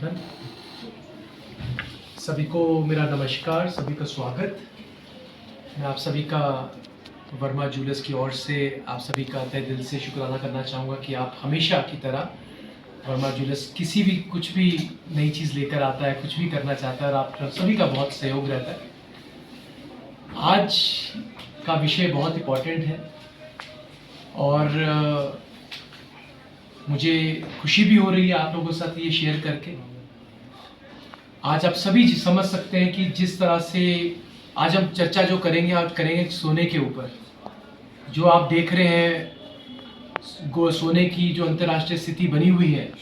वंदन। सभी को मेरा नमस्कार, सभी का स्वागत। मैं आप सभी का वर्मा ज्वेलर्स की ओर से आप सभी का तहे दिल से शुक्राना करना चाहूँगा कि आप हमेशा की तरह वर्मा ज्वेलर्स किसी भी कुछ भी नई चीज़ लेकर आता है, कुछ भी करना चाहता है और आप सभी का बहुत सहयोग रहता है। आज का विषय बहुत इम्पोर्टेंट है और मुझे खुशी भी हो रही है आप लोगों के साथ ये शेयर करके। आज आप सभी समझ सकते हैं कि जिस तरह से आज हम चर्चा जो करेंगे, आज करेंगे सोने के ऊपर। जो आप देख रहे हैं सोने की जो अंतर्राष्ट्रीय स्थिति बनी हुई है,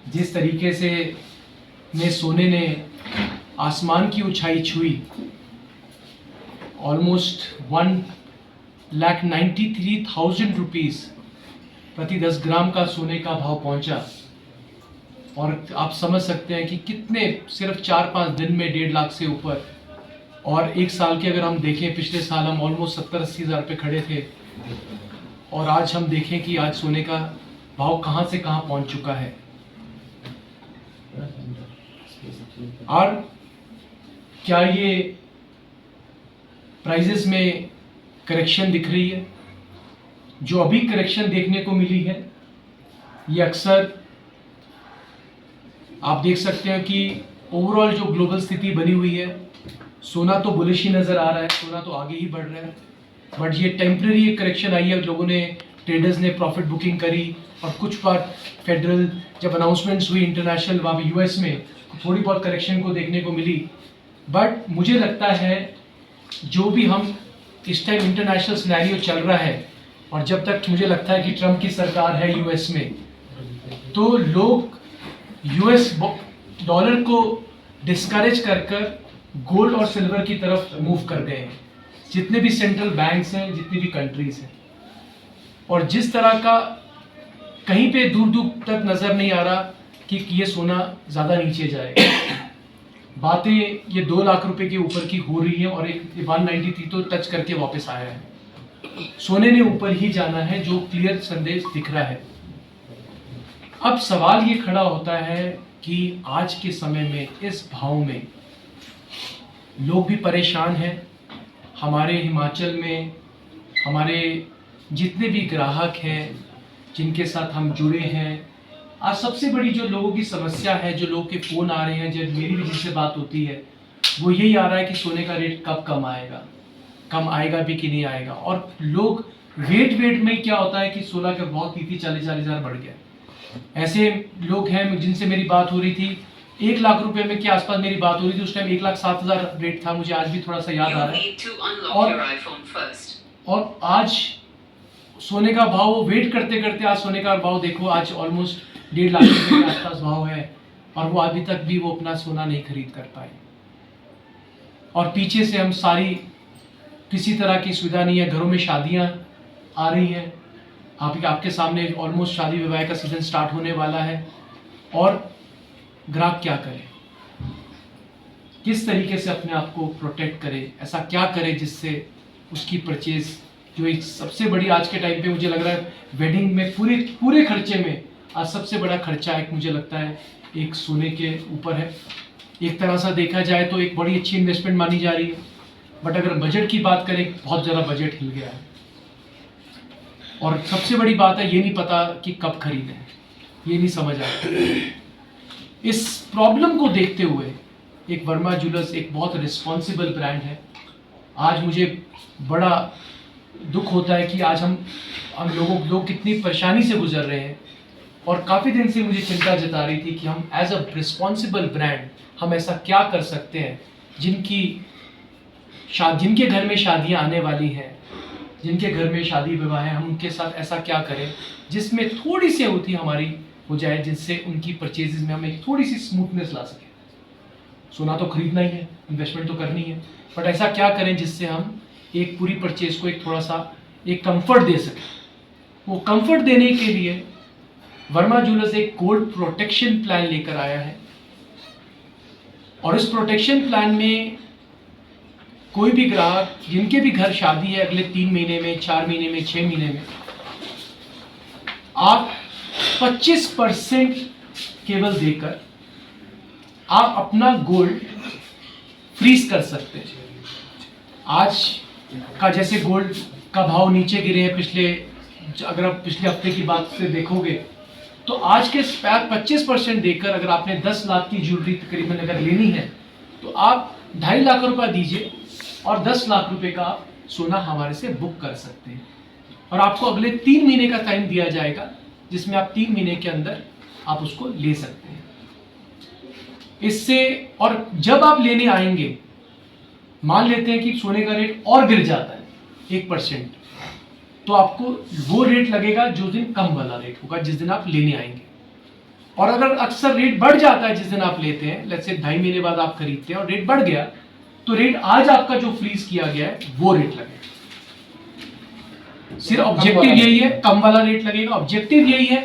जिस तरीके से सोने ने आसमान की ऊंचाई छुई, ऑलमोस्ट 1,93,000 रुपीज़ प्रति 10 ग्राम का सोने का भाव पहुंचा। और आप समझ सकते हैं कि कितने सिर्फ 4-5 दिन में 1.5 लाख से ऊपर। और एक साल के अगर हम देखें, पिछले साल हम ऑलमोस्ट 70-80 हज़ार पे खड़े थे और आज हम देखें कि आज सोने का भाव कहां से कहां पहुंच चुका है। और क्या ये प्राइजेस में करेक्शन दिख रही है? जो अभी करेक्शन देखने को मिली है, ये अक्सर आप देख सकते हैं कि ओवरऑल जो ग्लोबल स्थिति बनी हुई है, सोना तो बुलिश ही नज़र आ रहा है, सोना तो आगे ही बढ़ रहा है। बट ये टेम्पररी एक करेक्शन आई है, लोगों ने, ट्रेडर्स ने प्रॉफिट बुकिंग करी और कुछ बार फेडरल जब अनाउंसमेंट्स हुई इंटरनेशनल वहाँ यूएस में, थोड़ी बहुत करेक्शन को देखने को मिली। बट मुझे लगता है जो भी हम इस टाइम इंटरनेशनल सिनेरियो चल रहा है, और जब तक मुझे लगता है कि ट्रम्प की सरकार है यूएस में, तो लोग यूएस डॉलर को डिस्करेज कर गोल्ड और सिल्वर की तरफ मूव कर गए हैं, जितने भी सेंट्रल बैंक्स हैं, जितनी भी कंट्रीज हैं। और जिस तरह का कहीं पे दूर दूर तक नजर नहीं आ रहा कि ये सोना ज़्यादा नीचे जाएगा। बातें ये 2 लाख रुपए के ऊपर की हो रही है और एक 193 तो टच करके वापस आया है। सोने ने ऊपर ही जाना है, जो क्लियर संदेश दिख रहा है। अब सवाल ये खड़ा होता है कि आज के समय में इस भाव में लोग भी परेशान हैं। हमारे हिमाचल में हमारे जितने भी ग्राहक हैं, जिनके साथ हम जुड़े हैं, आज सबसे बड़ी जो लोगों की समस्या है, जो लोगों के फ़ोन आ रहे हैं, जब मेरी भी जिनसे बात होती है, वो यही आ रहा है कि सोने का रेट कब कम आएगा भी कि नहीं आएगा। और लोग वेट में क्या होता है कि सोना का बहुत 30-40 हज़ार बढ़ गया। ऐसे लोग हैं जिनसे मेरी बात हो रही थी, 1 लाख रुपए में के आसपास मेरी बात हो रही थी, उस टाइम 1,07,000 रेट था, मुझे आज भी थोड़ा सा याद आ रहा है। और आज सोने का भाव, वो वेट करते करते आज सोने का भाव देखो, आज ऑलमोस्ट 1.5 लाख रुपए के आसपास भाव है और वो अभी तक भी वो अपना सोना नहीं खरीद कर पाए। और पीछे से हम सारी किसी तरह की सुविधा नहीं है। घरों में शादियां आ रही हैं, आपके सामने ऑलमोस्ट शादी विवाह का सीजन स्टार्ट होने वाला है। और ग्राहक क्या करे, किस तरीके से अपने आप को प्रोटेक्ट करे, ऐसा क्या करे जिससे उसकी परचेज, जो एक सबसे बड़ी आज के टाइम पे मुझे लग रहा है वेडिंग में पूरे खर्चे में आज सबसे बड़ा खर्चा एक मुझे लगता है एक सोने के ऊपर है। एक तरह से देखा जाए तो एक बड़ी अच्छी इन्वेस्टमेंट मानी जा रही है। बट अगर बजट की बात करें, बहुत ज़्यादा बजट हिल गया है। और सबसे बड़ी बात है, ये नहीं पता कि कब खरीदें, ये नहीं समझ आता। इस प्रॉब्लम को देखते हुए एक वर्मा ज्वेलर्स एक बहुत रिस्पॉन्सिबल ब्रांड है। आज मुझे बड़ा दुख होता है कि आज हम लोग कितनी परेशानी से गुजर रहे हैं। और काफ़ी दिन से मुझे चिंता जता रही थी कि हम एज अ रिस्पॉन्सिबल ब्रांड हम ऐसा क्या कर सकते हैं, जिनके घर में शादियां आने वाली हैं, जिनके घर में शादी विवाह है, हम उनके साथ ऐसा क्या करें जिसमें थोड़ी सी होती हमारी हो जाए, जिससे उनकी परचेजेस में हम एक थोड़ी सी स्मूथनेस ला सकें। सोना तो खरीदना ही है, इन्वेस्टमेंट तो करनी है, बट ऐसा क्या करें जिससे हम एक पूरी परचेज को एक थोड़ा सा एक कंफर्ट दे सकें। वो कंफर्ट देने के लिए वर्मा ज्वेलर्स एक गोल्ड प्रोटेक्शन प्लान लेकर आया है। और इस प्रोटेक्शन प्लान में कोई भी ग्राहक जिनके भी घर शादी है अगले 3 महीने में, 4 महीने में, 6 महीने में, आप 25% केवल देकर आप अपना गोल्ड फ्रीज कर सकते हैं। आज का जैसे गोल्ड का भाव नीचे गिरे हैं अगर आप पिछले हफ्ते की बात से देखोगे तो आज के 25% देकर अगर आपने 10 लाख की ज्वेलरी तकरीबन अगर लेनी है तो आप 2.5 लाख रुपया दीजिए और 10 लाख रुपए का आप सोना हमारे से बुक कर सकते हैं। और आपको अगले 3 महीने का टाइम दिया जाएगा जिसमें आप 3 महीने के अंदर आप उसको ले सकते हैं। इससे और जब आप लेने आएंगे, मान लेते हैं कि सोने का रेट और गिर जाता है 1%, तो आपको वो रेट लगेगा जो दिन कम वाला रेट होगा जिस दिन आप लेने आएंगे। और अगर अक्सर रेट बढ़ जाता है जिस दिन आप लेते हैं, लेट्स से 2.5 महीने बाद आप खरीदते हैं और रेट बढ़ गया, तो रेट आज आपका जो फ्रीज किया गया है वो रेट लगेगा। सिर्फ ऑब्जेक्टिव यही है, कम वाला रेट लगेगा। ऑब्जेक्टिव यही है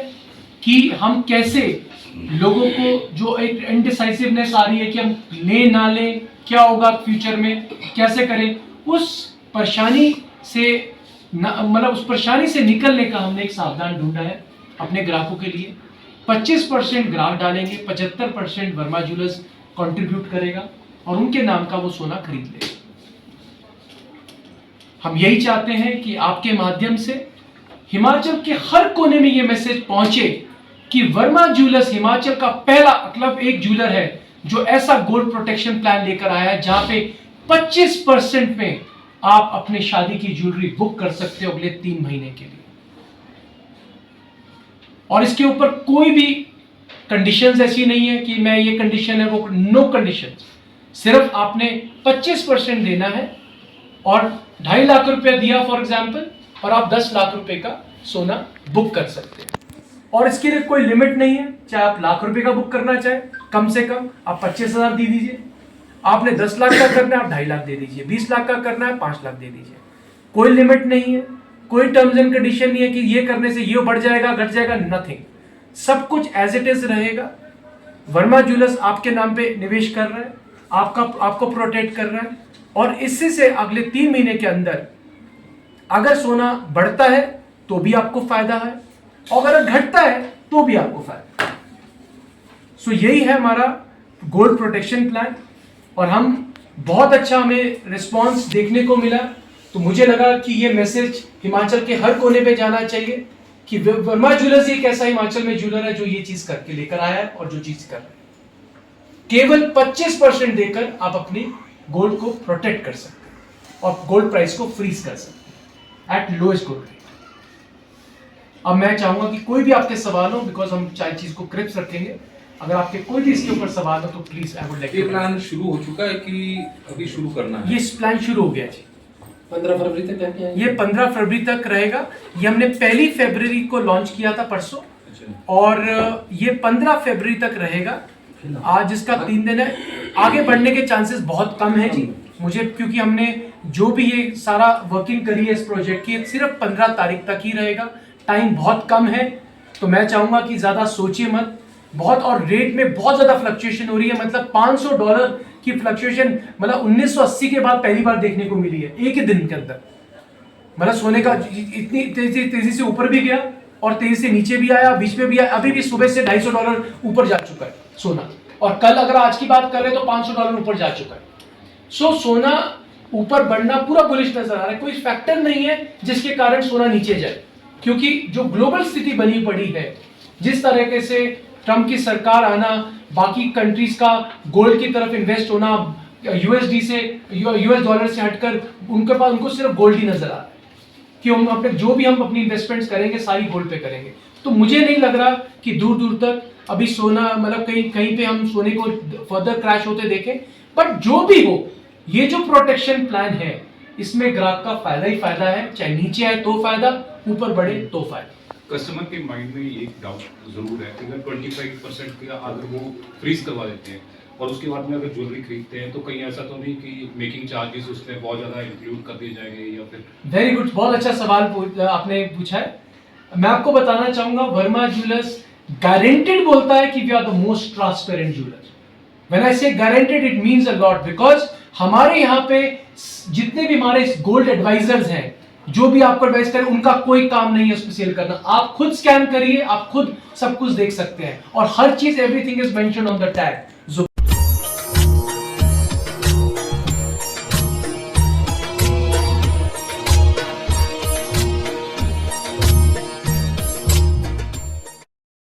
कि हम कैसे लोगों को जो एक इनडिसाइसिवनेस आ रही है कि हम ले ना लें, क्या होगा फ्यूचर में, कैसे करें, उस परेशानी से उस परेशानी से निकलने का हमने एक सावधान ढूंढा है अपने ग्राहकों के लिए। 25% ग्राहक डालेंगे, 75% वर्मा ज्वेलर्स कंट्रीब्यूट करेगा और उनके नाम का वो सोना खरीद लेगा। हम यही चाहते हैं कि आपके माध्यम से हिमाचल के हर कोने में ये मैसेज पहुंचे कि वर्मा ज्वेलर्स हिमाचल का पहला मतलब एक ज्वेलर है जो ऐसा गोल्ड प्रोटेक्शन प्लान लेकर आया है जहां पे 25% में आप अपने शादी की ज्वेलरी बुक कर सकते हो अगले 3 महीने के लिए। और इसके ऊपर कोई भी कंडीशंस ऐसी नहीं है कि मैं ये कंडीशन है वो, नो कंडीशंस। सिर्फ आपने 25% देना है और 2.5 लाख रुपया दिया फॉर एग्जांपल, और आप 10 लाख रुपए का सोना बुक कर सकते हैं। और इसके लिए कोई लिमिट नहीं है, चाहे आप लाख रुपए का बुक करना चाहे, कम से कम आप 25,000 दे दीजिए। आपने 10 लाख का करना है आप 2.5 लाख दे दीजिए, 20 लाख का करना है 5 लाख दे दीजिए। कोई लिमिट नहीं है, कोई टर्म्स एंड कंडीशन नहीं है कि ये करने से ये बढ़ जाएगा घट जाएगा, नथिंग। सब कुछ एज इट इज रहेगा। वर्मा ज्वेलर्स आपके नाम पे निवेश कर रहा है, आपको प्रोटेक्ट कर रहा है, और इससे से अगले 3 महीने के अंदर अगर सोना बढ़ता है तो भी आपको फायदा है और अगर घटता है तो भी आपको फायदा है। सो यही है हमारा गोल्ड प्रोटेक्शन प्लान और हम बहुत अच्छा हमें रिस्पांस देखने को मिला। तो मुझे लगा कि ये मैसेज हिमाचल के हर कोने पे जाना चाहिए कि वर्मा ज्वेलर्स एक ऐसा हिमाचल में ज्वेलर है जो ये चीज करके लेकर आया है और जो चीज कर रहा है। केवल 25% देकर आप अपनी गोल्ड को प्रोटेक्ट कर सकते हैं और गोल्ड प्राइस को फ्रीज कर सकते हैं एट लोएस्ट गोल्ड रेट। अब मैं चाहूंगा कि कोई भी आपके सवाल हो, बिकॉज हम चाहे चीज को क्रिप्स रखेंगे, अगर आपके कोई भी इसके ऊपर सवाल हो तो प्लीज आई वुड लाइक। ये प्लान शुरू हो चुका है कि अभी शुरू करना है? ये प्लान शुरू हो गया जी, 15 फरवरी तक क्या है? ये 15 फरवरी तक रहेगा। ये हमने 1 फरवरी को लॉन्च किया था परसों, और ये 15 फरवरी तक रहेगा। आज जिसका 3 दिन है, आगे बढ़ने के चांसेस बहुत कम है जी मुझे, क्योंकि हमने जो भी ये सारा वर्किंग करी है इस प्रोजेक्ट की, सिर्फ 15 तारीख तक ही रहेगा। टाइम बहुत कम है, तो मैं चाहूंगा कि ज्यादा सोचिए मत बहुत। और रेट में बहुत ज्यादा फ्लक्चुएशन हो रही है, मतलब $500 की फ्लक्चुएशन मतलब 1980 के बाद पहली बार देखने को मिली है एक ही दिन के अंदर। मतलब सोने का इतनी तेजी से ऊपर भी गया और तेजी से नीचे भी आया, बीच में भी आया। अभी भी सुबह से $250 ऊपर जा चुका है सोना, और कल अगर आज की बात कर रहे हैं तो $500 ऊपर जा चुका है। सो सोना ऊपर बढ़ना पूरा बुलिश नजर आ रहा है। कोई फैक्टर नहीं है जिसके कारण सोना नीचे जाए, क्योंकि जो ग्लोबल स्थिति बनी पड़ी है, जिस तरीके से ट्रंप की सरकार आना, बाकी कंट्रीज का गोल्ड की तरफ इन्वेस्ट होना, यूएसडी से यूएस डॉलर से हटकर उनके पास उनको सिर्फ गोल्ड ही नजर आ रहा है कि हम अपने जो भी हम अपनी इन्वेस्टमेंट्स करेंगे सारी गोल्ड पे करेंगे। तो मुझे नहीं लग रहा कि दूर दूर तक अभी सोना मतलब कहीं पे हम सोने को फर्दर क्रैश होते देखें। बट जो भी हो, ये जो प्रोटेक्शन प्लान है इसमें ग्राहक का फायदा ही फायदा है, चाहे नीचे आए तो फायदा, ऊपर बढ़े तो फायदा। कस्टमर के माइंड में एक डाउट जरूर है कि अगर 25% का अगर वो फ्रीज करवा देते हैं और उसके बाद में अगर ज्वेलरी खरीदते हैं तो कहीं ऐसा तो नहीं कि मेकिंग चार्जेस उसमें बहुत ज्यादा इंक्लूड कर दिए जाएंगे या फिर? वेरी गुड, बहुत अच्छा सवाल आपने पूछा है। मैं आपको बताना चाहूंगा, वर्मा ज्वेलर्स गारंटेड बोलता है कि we are the most transparent jeweller. When I say guaranteed it means a lot, because हमारे यहाँ पे जितने भी हमारे गोल्ड एडवाइजर्स हैं, जो भी आपको एडवाइस करें, उनका कोई काम नहीं है उसको सेल करना। आप खुद स्कैन करिए, आप खुद सब कुछ देख सकते हैं, और हर चीज everything is mentioned on the tag.